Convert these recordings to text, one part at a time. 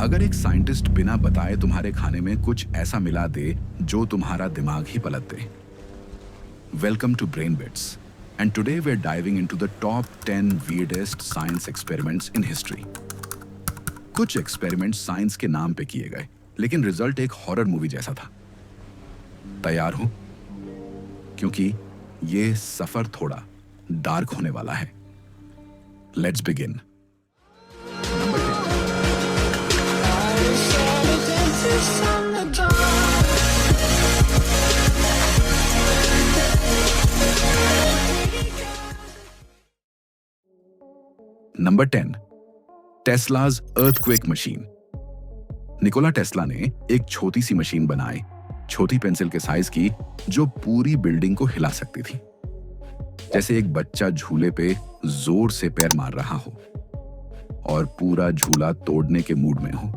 अगर एक साइंटिस्ट बिना बताए तुम्हारे खाने में कुछ ऐसा मिला दे जो तुम्हारा दिमाग ही पलट दे। Welcome to brain bits and today we are diving into the top 10 weirdest science experiments in history. कुछ एक्सपेरिमेंट्स साइंस के नाम पे किए गए, लेकिन रिजल्ट एक हॉरर मूवी जैसा था। तैयार हो? क्योंकि ये सफर थोड़ा डार्क होने वाला है। Let's begin. Number 10, Tesla's earthquake machine. Nikola Tesla ने एक छोटी सी मशीन बनाई, छोटी पेंसिल के साइज की, जो पूरी बिल्डिंग को हिला सकती थी। जैसे एक बच्चा झूले पे जोर से पैर मार रहा हो और पूरा झूला तोड़ने के मूड में हो।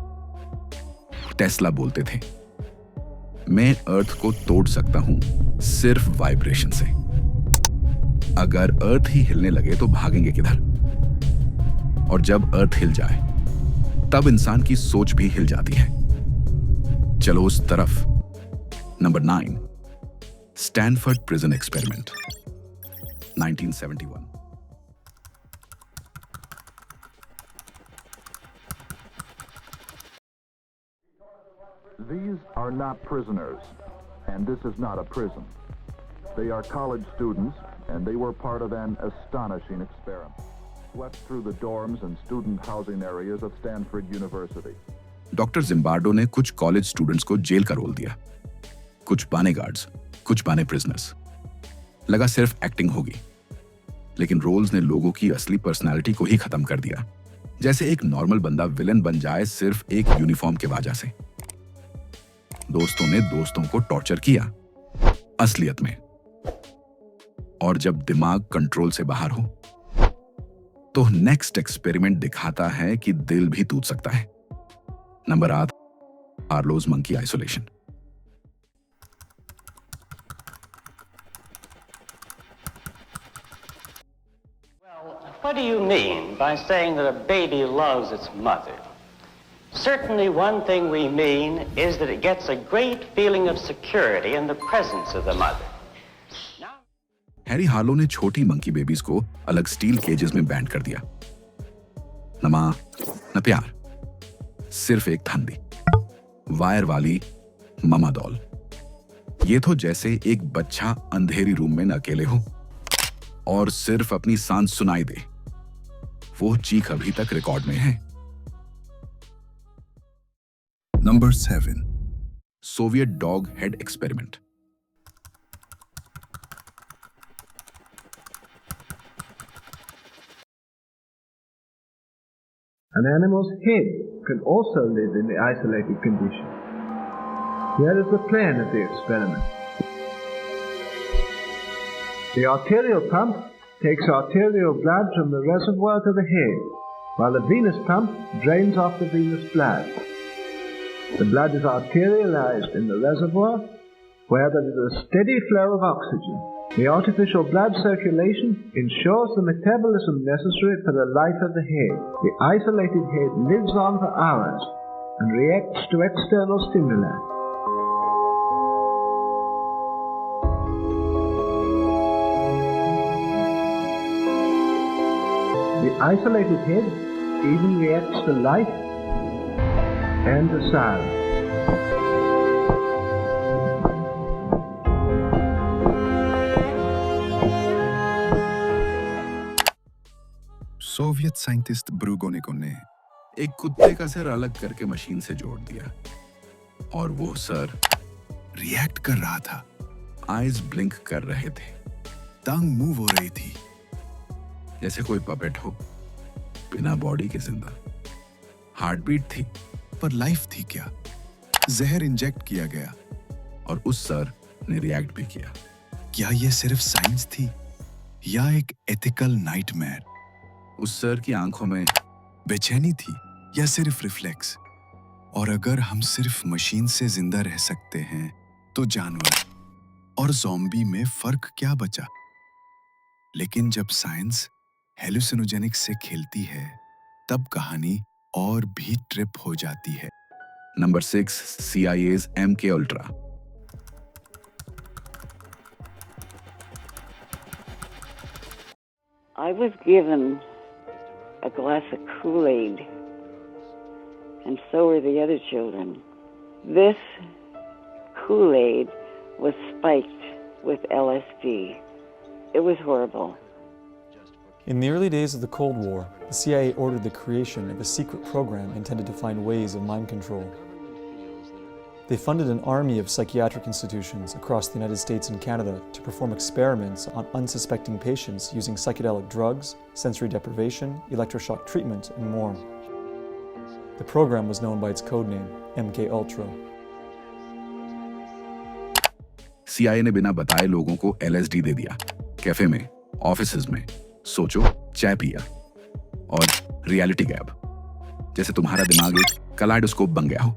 टेस्ला बोलते थे, मैं अर्थ को तोड़ सकता हूं सिर्फ वाइब्रेशन से। अगर अर्थ ही हिलने लगे तो भागेंगे किधर? और जब अर्थ हिल जाए तब इंसान की सोच भी हिल जाती है। चलो उस तरफ। Number 9, Stanford prison experiment, 1971। These are not prisoners, and this is not a prison. They are college students, and they were part of an astonishing experiment. Swept through the dorms and student housing areas of Stanford University. Doctor Zimbardo ने कुछ college students को jail का role दिया। कुछ बाने guards, कुछ बाने prisoners. लगा सिर्फ एक्टिंग होगी, लेकिन रोल्स ने लोगों की असली पर्सनालिटी को ही खत्म कर दिया। जैसे एक नॉर्मल बंदा विलन बन जाए सिर्फ एक यूनिफॉर्म के वजह से। दोस्तों ने दोस्तों को टॉर्चर किया असलियत में। और जब दिमाग कंट्रोल से बाहर हो तो नेक्स्ट एक्सपेरिमेंट दिखाता है कि दिल भी टूट सकता है। Number 8, Harlow's monkey isolation. What do you mean by saying that a baby loves its mother? Certainly one thing we mean is that it gets a great feeling of security in the presence of the mother. Harry Harlow ने छोटी monkey babies को अलग steel केजेस में band कर दिया। न मां न प्यार, सिर्फ एक धंधी वायर वाली ममा डॉल। ये तो जैसे एक बच्चा अंधेरी रूम में न अकेले हो और सिर्फ अपनी सांस सुनाई दे। वो चीख अभी तक रिकॉर्ड में है। Number 7, Soviet dog head experiment. An animal's head can also live in the isolated condition. Here is the plan of the experiment. The arterial pump takes arterial blood from the reservoir to the head, while the venous pump drains off the venous blood. The blood is arterialized in the reservoir, where there is a steady flow of oxygen. The artificial blood circulation ensures the metabolism necessary for the life of the head. The isolated head lives on for hours and reacts to external stimuli. The isolated head even reacts to light and to sound. Soviet scientist Brukhonenko ने एक कुत्ते का सिर अलग करके machine से जोड़ दिया और वो सर रिएक्ट कर रहा था। आईज ब्लिंक कर रहे थे, टांग मूव हो रही थी, जैसे कोई पपेट हो, बिना बॉडी के जिंदा। हार्ट बीट थी, पर लाइफ थी क्या? जहर इंजेक्ट किया गया और उस सर ने रिएक्ट भी किया। क्या ये सिर्फ साइंस थी या एक एथिकल नाइटमेयर? उस सर की आंखों में बेचैनी थी या सिर्फ रिफ्लेक्स? और अगर हम सिर्फ मशीन से जिंदा रह सकते हैं तो जानवर और ज़ॉम्बी में फर्क क्या बचा? लेकिन जब साइंस हेलुसिनोजेनिक से खेलती है तब कहानी और भी ट्रिप हो जाती है। Number 6, CIA's MK Ultra। I was given a glass of Kool-Aid, and so were the other children. This Kool-Aid was spiked with LSD. It was horrible. In the early days of the Cold War, the CIA ordered the creation of a secret program intended to find ways of mind control. They funded an army of psychiatric institutions across the United States and Canada to perform experiments on unsuspecting patients using psychedelic drugs, sensory deprivation, electroshock treatment, and more. The program was known by its codename, MK Ultra. CIA ने बिना बताए लोगों को LSD दे दिया, cafe में, offices में, सोचो चाय पिया, और रियलिटी गैप, जैसे तुम्हारा दिमाग एक कलाइडोस्कोप बन गया हो।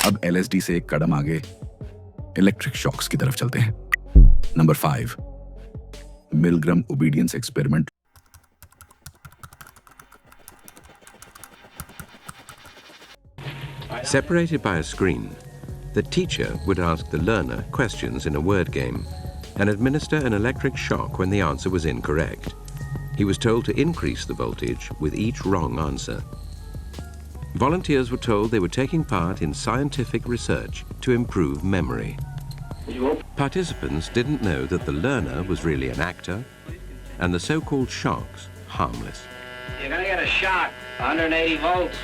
अब LSD से एक कदम आगे इलेक्ट्रिक शॉक्स की तरफ चलते हैं। Number 5, Milgram obedience experiment. Separated by a screen, the teacher would ask the learner questions in a word game and administer an electric shock when the answer was incorrect. He was told to increase the voltage with each wrong answer. Volunteers were told they were taking part in scientific research to improve memory. Participants didn't know that the learner was really an actor and the so-called shocks harmless. You're gonna get a shock, 180 volts.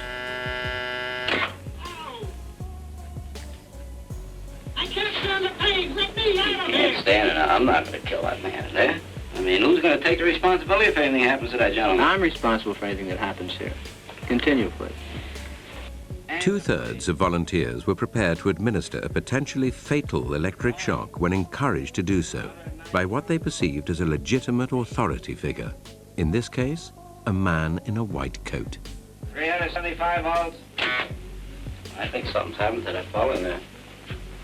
I can't stand the pain. Let me out of here. Can't stand it. I'm not gonna kill that man, is there? I mean, who's gonna take the responsibility if anything happens to that gentleman? I'm responsible for anything that happens here. Continue, please. 2/3 of volunteers were prepared to administer a potentially fatal electric shock when encouraged to do so by what they perceived as a legitimate authority figure. In this case, a man in a white coat. 375 volts. I think something's happened to that fellow in there.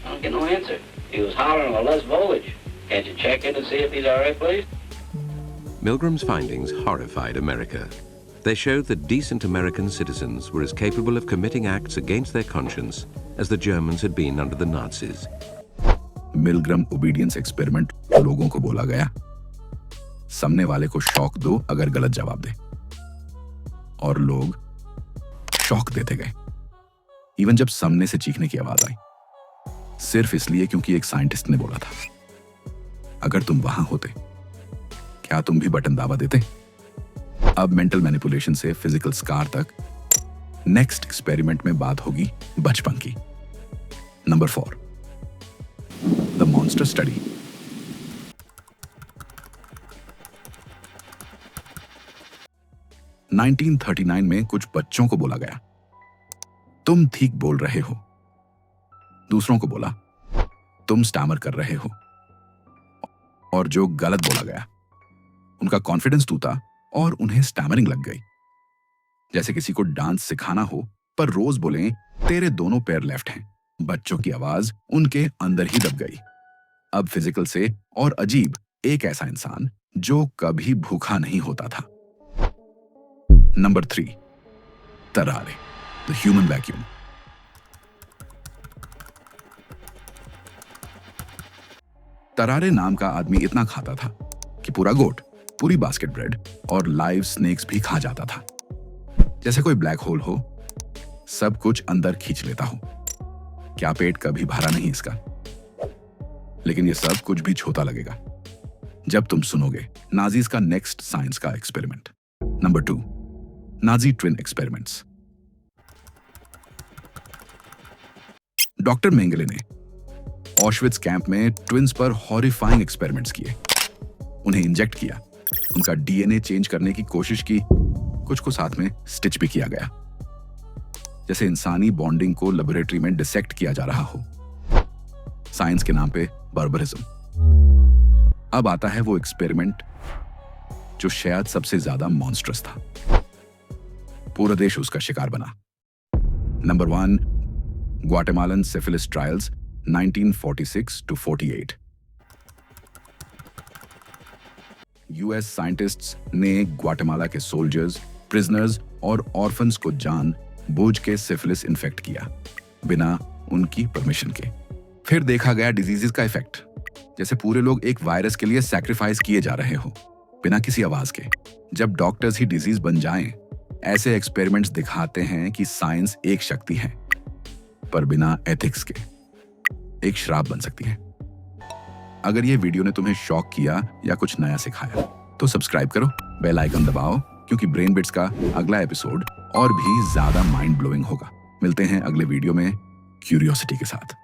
I don't get no answer. He was hollering for less voltage. Can't you check in and see if he's all right, please? Milgram's findings horrified America. They showed that decent American citizens were as capable of committing acts against their conscience as the Germans had been under the Nazis. Milgram obedience experiment लोगों को बोला गया, सामने वाले को shock दो अगर गलत जवाब दे, और लोग शॉक देते गए, इवन जब सामने से चीखने की आवाज आई, सिर्फ इसलिए क्योंकि एक साइंटिस्ट ने बोला था। अगर तुम वहां होते, क्या तुम भी बटन दाबा देते? अब मेंटल मैनिपुलेशन से फिजिकल स्कार तक, नेक्स्ट एक्सपेरिमेंट में बात होगी बचपन की। Number 4, the monster study. – 1939 में कुछ बच्चों को बोला गया, तुम ठीक बोल रहे हो। दूसरों को बोला, तुम स्टैमर कर रहे हो। और जो गलत बोला गया, उनका कॉन्फिडेंस टूटा और उन्हें स्टैमरिंग लग गई। जैसे किसी को डांस सिखाना हो पर रोज बोलें तेरे दोनों पैर लेफ्ट हैं। बच्चों की आवाज उनके अंदर ही दब गई। अब फिजिकल से और अजीब एक ऐसा इंसान जो कभी भूखा नहीं होता था। Number 3, Tarrare, the human vacuum. Tarrare नाम का आदमी इतना खाता था कि पूरा गोट, पूरी बास्केट ब्रेड और लाइव स्नेक्स भी खा जाता था। जैसे कोई ब्लैक होल हो, सब कुछ अंदर खींच लेता हो। क्या पेट कभी भरा नहीं इसका? लेकिन ये सब कुछ भी छोटा लगेगा जब तुम सुनोगे नाजीज का नेक्स्ट साइंस का experiment. Number 2, Nazi twin experiments. Doctor Mengele ने ऑशविट्ज कैंप में ट्विन्स पर हॉरिफाइंग एक्सपेरिमेंट्स किए। उन्हें इंजेक्ट किया, उनका DNA चेंज करने की कोशिश की, कुछ को साथ में स्टिच भी किया गया, जैसे इंसानी बॉन्डिंग को लेबोरेटरी में डिसेक्ट किया जा रहा हो। साइंस के नाम पे बार्बरिज्म। अब आता है वो एक्सपेरिमेंट जो शायद सबसे ज्यादा मॉन्स्ट्रस था। पूरा देश उसका शिकार बना। Number 1, Guatemalan syphilis trials 1946 to 48। US scientists ने ग्वाटेमाला के सोल्जर्स, प्रिजनर्स और ऑर्फन्स को जान बूझ के सिफिलिस इन्फेक्ट किया बिना उनकी परमिशन के। फिर देखा गया डिजीजेस का इफेक्ट, जैसे पूरे लोग एक वायरस के लिए सैक्रिफाइस किए जा रहे हो बिना किसी आवाज के। जब डॉक्टर्स ही डिजीज बन जाएं, ऐसे एक्सपेरिमेंट्स दिखाते हैं कि साइंस एक शक्ति है पर बिना एथिक्स के एक श्राप बन सकती है। अगर ये वीडियो ने तुम्हें शॉक किया या कुछ नया सिखाया तो सब्सक्राइब करो, बेल आइकन दबाओ, क्योंकि ब्रेन बिट्स का अगला एपिसोड और भी ज्यादा माइंड ब्लोइंग होगा। मिलते हैं अगले वीडियो में क्यूरियोसिटी के साथ।